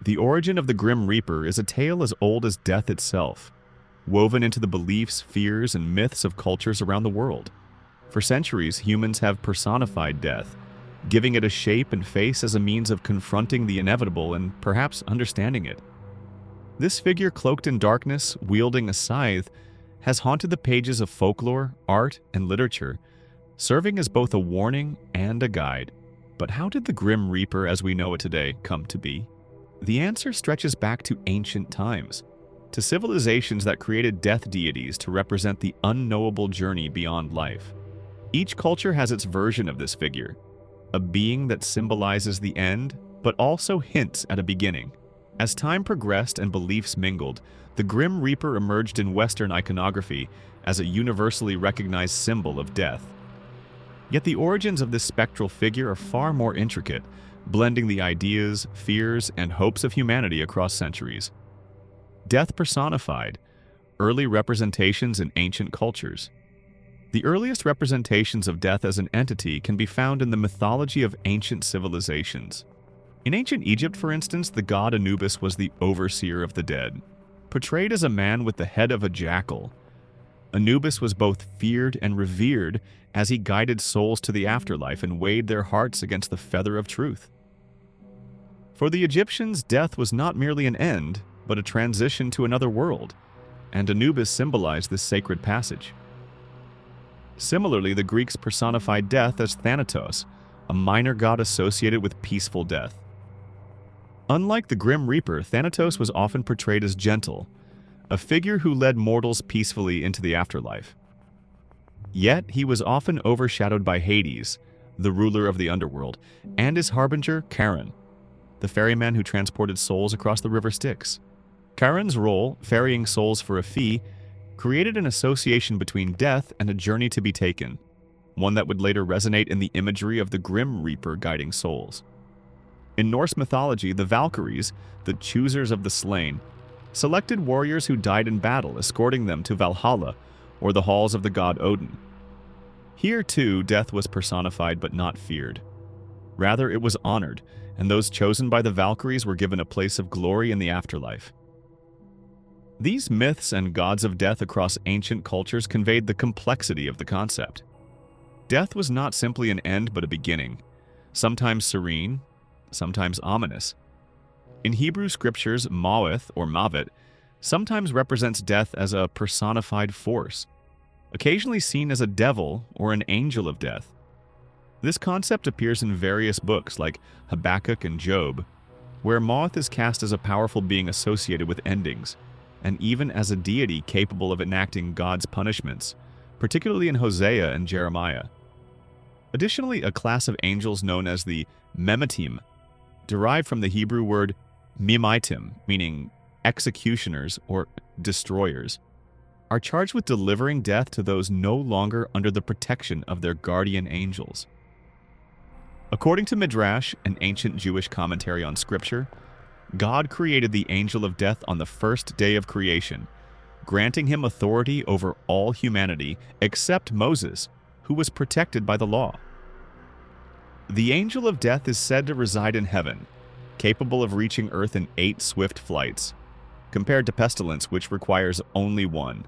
The origin of the Grim Reaper is a tale as old as death itself, woven into the beliefs, fears, and myths of cultures around the world. For centuries, humans have personified death, giving it a shape and face as a means of confronting the inevitable and perhaps understanding it. This figure cloaked in darkness, wielding a scythe, has haunted the pages of folklore, art, and literature, serving as both a warning and a guide. But how did the Grim Reaper as we know it today come to be? The answer stretches back to ancient times, to civilizations that created death deities to represent the unknowable journey beyond life. Each culture has its version of this figure, a being that symbolizes the end, but also hints at a beginning. As time progressed and beliefs mingled, the Grim Reaper emerged in Western iconography as a universally recognized symbol of death. Yet the origins of this spectral figure are far more intricate, blending the ideas, fears, and hopes of humanity across centuries. Death personified, early representations in ancient cultures. The earliest representations of death as an entity can be found in the mythology of ancient civilizations. In ancient Egypt, for instance, the god Anubis was the overseer of the dead. Portrayed as a man with the head of a jackal, Anubis was both feared and revered as he guided souls to the afterlife and weighed their hearts against the feather of truth. For the Egyptians, death was not merely an end, but a transition to another world, and Anubis symbolized this sacred passage. Similarly, the Greeks personified death as Thanatos, a minor god associated with peaceful death. Unlike the Grim Reaper, Thanatos was often portrayed as gentle, a figure who led mortals peacefully into the afterlife. Yet, he was often overshadowed by Hades, the ruler of the underworld, and his harbinger, Charon, the ferryman who transported souls across the river Styx. Charon's role, ferrying souls for a fee, created an association between death and a journey to be taken, one that would later resonate in the imagery of the Grim Reaper guiding souls. In Norse mythology, the Valkyries, the choosers of the slain, selected warriors who died in battle, escorting them to Valhalla, or the halls of the god Odin. Here, too, death was personified but not feared. Rather, it was honored, and those chosen by the Valkyries were given a place of glory in the afterlife. These myths and gods of death across ancient cultures conveyed the complexity of the concept. Death was not simply an end but a beginning, sometimes serene, sometimes ominous. In Hebrew scriptures, Maweth, or Mavet, sometimes represents death as a personified force, occasionally seen as a devil or an angel of death. This concept appears in various books like Habakkuk and Job, where Maweth is cast as a powerful being associated with endings, and even as a deity capable of enacting God's punishments, particularly in Hosea and Jeremiah. Additionally, a class of angels known as the Memitim, derived from the Hebrew word mimitim, meaning executioners or destroyers, are charged with delivering death to those no longer under the protection of their guardian angels. According to Midrash, an ancient Jewish commentary on Scripture, God created the angel of death on the first day of creation, granting him authority over all humanity except Moses, who was protected by the law. The angel of death is said to reside in heaven, capable of reaching earth in 8 swift flights, compared to pestilence, which requires only 1.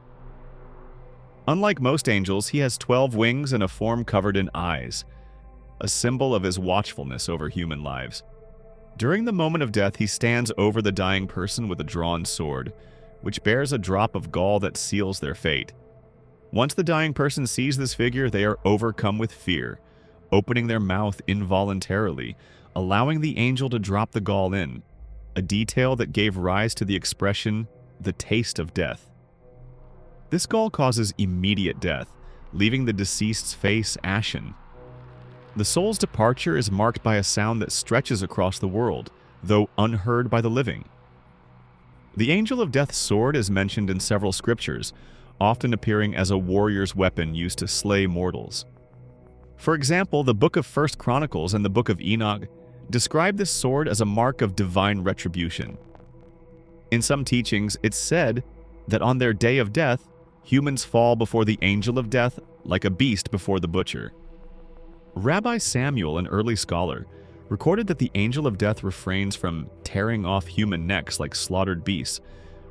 Unlike most angels, he has 12 wings and a form covered in eyes, a symbol of his watchfulness over human lives. During the moment of death, he stands over the dying person with a drawn sword, which bears a drop of gall that seals their fate. Once the dying person sees this figure, they are overcome with fear, opening their mouth involuntarily, allowing the angel to drop the gall in, a detail that gave rise to the expression, "the taste of death." This gall causes immediate death, leaving the deceased's face ashen. The soul's departure is marked by a sound that stretches across the world, though unheard by the living. The angel of death's sword is mentioned in several scriptures, often appearing as a warrior's weapon used to slay mortals. For example, the Book of 1 Chronicles and the Book of Enoch describe this sword as a mark of divine retribution. In some teachings, it's said that on their day of death, humans fall before the angel of death like a beast before the butcher. Rabbi Samuel, an early scholar, recorded that the angel of death refrains from tearing off human necks like slaughtered beasts,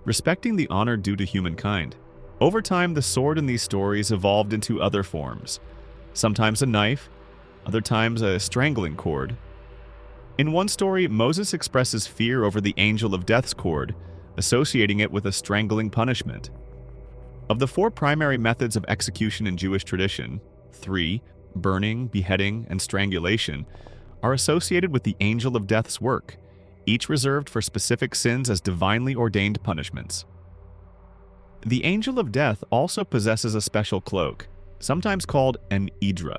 respecting the honor due to humankind. Over time, the sword in these stories evolved into other forms, sometimes a knife, other times a strangling cord. In one story, Moses expresses fear over the angel of death's cord, associating it with a strangling punishment. Of the 4 primary methods of execution in Jewish tradition, 3, burning, beheading, and strangulation, are associated with the angel of death's work, each reserved for specific sins as divinely ordained punishments. The angel of death also possesses a special cloak, sometimes called an idra.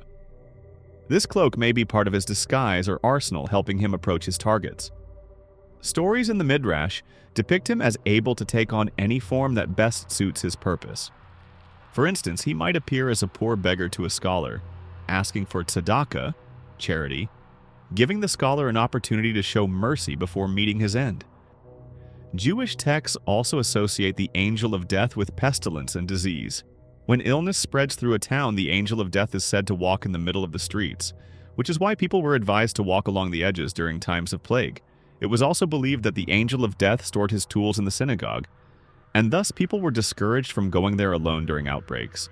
This cloak may be part of his disguise or arsenal, helping him approach his targets. Stories in the Midrash depict him as able to take on any form that best suits his purpose. For instance, he might appear as a poor beggar to a scholar, asking for tzedakah, charity, giving the scholar an opportunity to show mercy before meeting his end. Jewish texts also associate the angel of death with pestilence and disease. When illness spreads through a town, the angel of death is said to walk in the middle of the streets, which is why people were advised to walk along the edges during times of plague. It was also believed that the angel of death stored his tools in the synagogue, and thus people were discouraged from going there alone during outbreaks.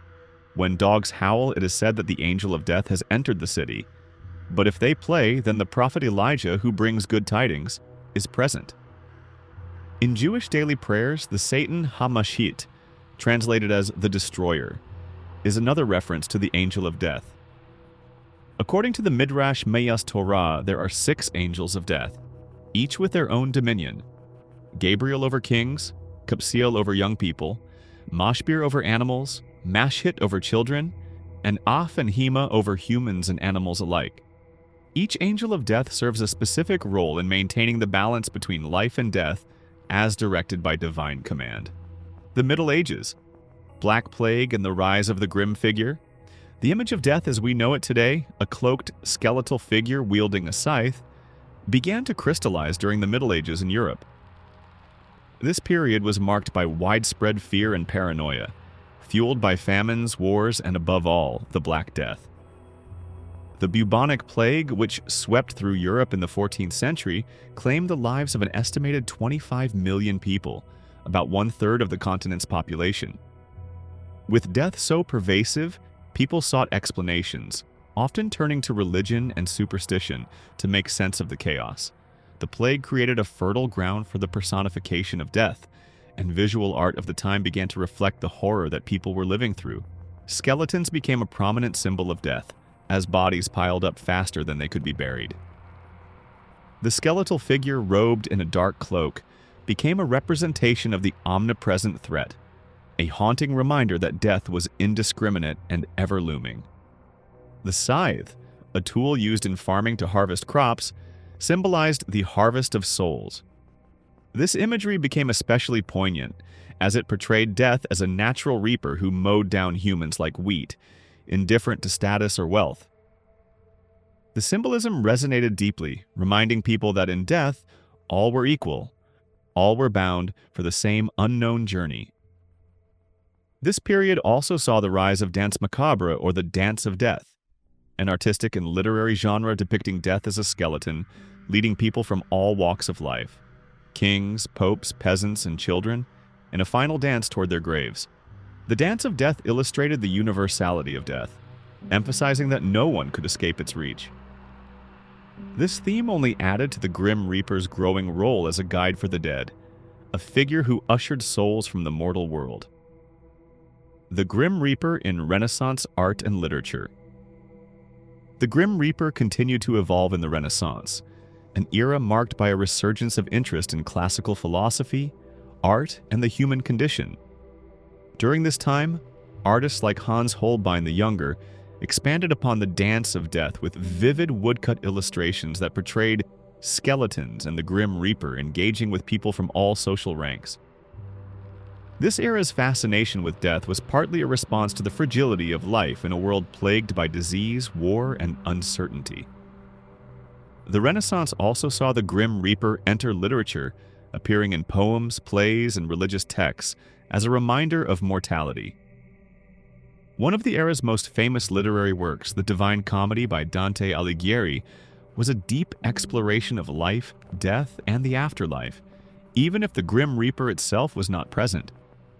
When dogs howl, it is said that the angel of death has entered the city, but if they play, then the prophet Elijah, who brings good tidings, is present. In Jewish daily prayers, the Satan HaMashit, translated as the Destroyer, is another reference to the angel of death. According to the Midrash Meyas Torah, there are 6 angels of death, each with their own dominion: Gabriel over kings, Kapsiel over young people, Mashbir over animals, Mashhit over children, and Af and Hema over humans and animals alike. Each angel of death serves a specific role in maintaining the balance between life and death as directed by divine command. The Middle Ages, Black Plague and the rise of the grim figure. The image of death as we know it today, a cloaked skeletal figure wielding a scythe, began to crystallize during the Middle Ages in Europe. This period was marked by widespread fear and paranoia, fueled by famines, wars, and above all, the Black Death. The bubonic plague, which swept through Europe in the 14th century, claimed the lives of an estimated 25 million people, about 1/3 of the continent's population. With death so pervasive, people sought explanations, often turning to religion and superstition to make sense of the chaos. The plague created a fertile ground for the personification of death, and visual art of the time began to reflect the horror that people were living through. Skeletons became a prominent symbol of death, as bodies piled up faster than they could be buried. The skeletal figure robed in a dark cloak became a representation of the omnipresent threat, a haunting reminder that death was indiscriminate and ever-looming. The scythe, a tool used in farming to harvest crops, symbolized the harvest of souls. This imagery became especially poignant, as it portrayed death as a natural reaper who mowed down humans like wheat, indifferent to status or wealth. The symbolism resonated deeply, reminding people that in death, all were equal, all were bound for the same unknown journey. This period also saw the rise of danse macabre, or the dance of death, an artistic and literary genre depicting death as a skeleton, leading people from all walks of life, kings, popes, peasants, and children, in a final dance toward their graves. The dance of death illustrated the universality of death, emphasizing that no one could escape its reach. This theme only added to the Grim Reaper's growing role as a guide for the dead, a figure who ushered souls from the mortal world. The Grim Reaper in Renaissance art and literature. The Grim Reaper continued to evolve in the Renaissance, an era marked by a resurgence of interest in classical philosophy, art, and the human condition. During this time, artists like Hans Holbein the Younger expanded upon the dance of death with vivid woodcut illustrations that portrayed skeletons and the Grim Reaper engaging with people from all social ranks. This era's fascination with death was partly a response to the fragility of life in a world plagued by disease, war, and uncertainty. The Renaissance also saw the Grim Reaper enter literature, appearing in poems, plays, and religious texts as a reminder of mortality. One of the era's most famous literary works, the Divine Comedy by Dante Alighieri, was a deep exploration of life, death, and the afterlife, even if the Grim Reaper itself was not present.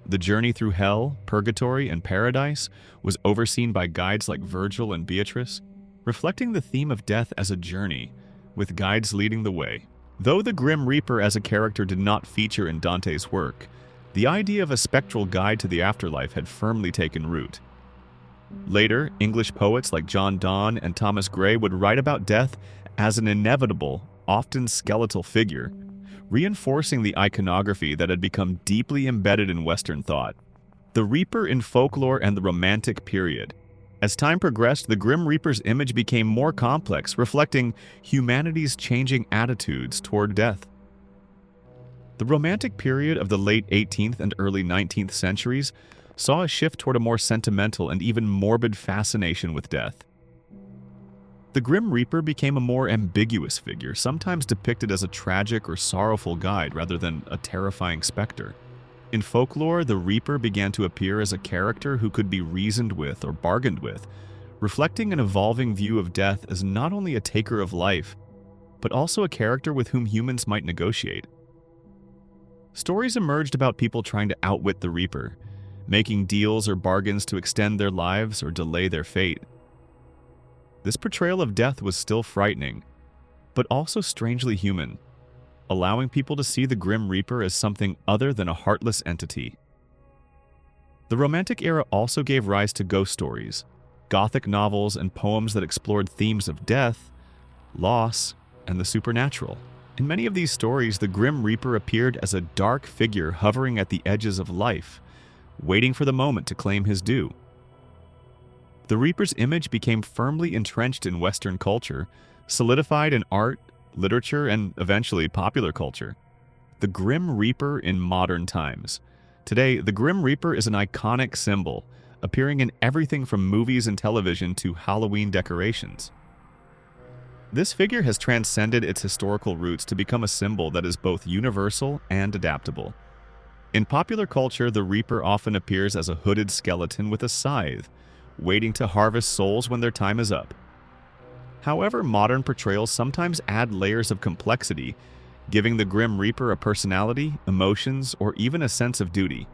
The journey through hell, purgatory, and paradise was overseen by guides like Virgil and Beatrice, reflecting the theme of death as a journey, with guides leading the way. Though the Grim Reaper as a character did not feature in Dante's work, the idea of a spectral guide to the afterlife had firmly taken root. Later, English poets like John Donne and Thomas Gray would write about death as an inevitable, often skeletal figure, reinforcing the iconography that had become deeply embedded in Western thought. The Reaper in folklore and the Romantic period. As time progressed, the Grim Reaper's image became more complex, reflecting humanity's changing attitudes toward death. The Romantic period of the late 18th and early 19th centuries saw a shift toward a more sentimental and even morbid fascination with death. The Grim Reaper became a more ambiguous figure, sometimes depicted as a tragic or sorrowful guide rather than a terrifying specter. In folklore, the Reaper began to appear as a character who could be reasoned with or bargained with, reflecting an evolving view of death as not only a taker of life, but also a character with whom humans might negotiate. Stories emerged about people trying to outwit the Reaper, making deals or bargains to extend their lives or delay their fate. This portrayal of death was still frightening, but also strangely human, allowing people to see the Grim Reaper as something other than a heartless entity. The Romantic era also gave rise to ghost stories, Gothic novels, and poems that explored themes of death, loss, and the supernatural. In many of these stories, the Grim Reaper appeared as a dark figure hovering at the edges of life, waiting for the moment to claim his due. The Reaper's image became firmly entrenched in Western culture, solidified in art, literature, and eventually popular culture. The Grim Reaper in modern times. Today, the Grim Reaper is an iconic symbol, appearing in everything from movies and television to Halloween decorations. This figure has transcended its historical roots to become a symbol that is both universal and adaptable. In popular culture, the Reaper often appears as a hooded skeleton with a scythe, waiting to harvest souls when their time is up. However, modern portrayals sometimes add layers of complexity, giving the Grim Reaper a personality, emotions, or even a sense of duty.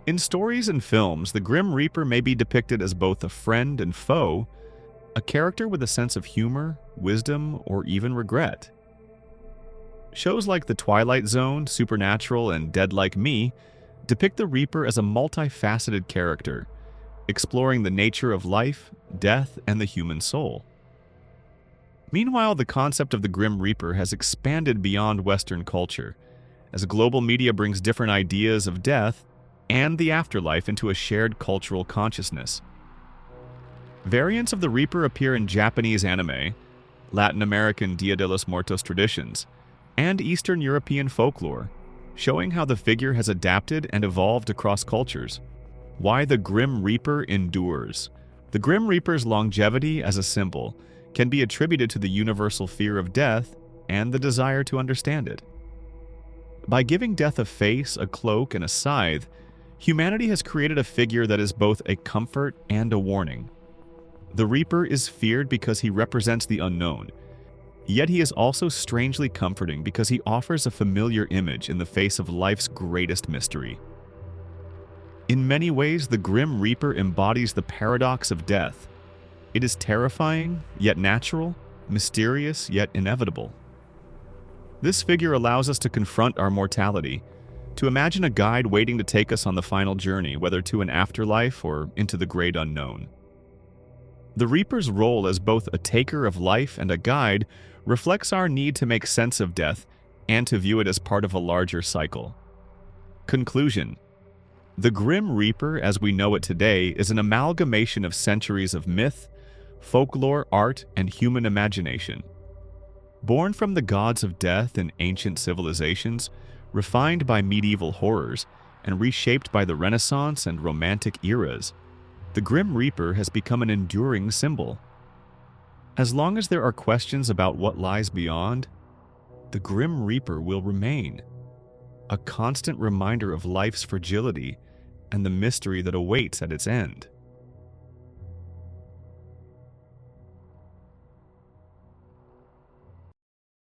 In stories and films, the Grim Reaper may be depicted as both a friend and foe, a character with a sense of humor, wisdom, or even regret. Shows like The Twilight Zone, Supernatural, and Dead Like Me depict the Reaper as a multifaceted character, exploring the nature of life, death, and the human soul. Meanwhile, the concept of the Grim Reaper has expanded beyond Western culture, as global media brings different ideas of death and the afterlife into a shared cultural consciousness. Variants of the Reaper appear in Japanese anime, Latin American Dia de los Muertos traditions, and Eastern European folklore, showing how the figure has adapted and evolved across cultures. Why the Grim Reaper endures. The Grim Reaper's longevity as a symbol can be attributed to the universal fear of death and the desire to understand it. By giving death a face, a cloak, and a scythe, humanity has created a figure that is both a comfort and a warning. The Reaper is feared because he represents the unknown, yet he is also strangely comforting because he offers a familiar image in the face of life's greatest mystery. In many ways, the Grim Reaper embodies the paradox of death. It is terrifying, yet natural, mysterious, yet inevitable. This figure allows us to confront our mortality, to imagine a guide waiting to take us on the final journey, whether to an afterlife or into the great unknown. The Reaper's role as both a taker of life and a guide reflects our need to make sense of death and to view it as part of a larger cycle. Conclusion. The Grim Reaper, as we know it today, is an amalgamation of centuries of myth, folklore, art, and human imagination. Born from the gods of death in ancient civilizations, refined by medieval horrors, and reshaped by the Renaissance and Romantic eras, the Grim Reaper has become an enduring symbol. As long as there are questions about what lies beyond, the Grim Reaper will remain, a constant reminder of life's fragility and the mystery that awaits at its end.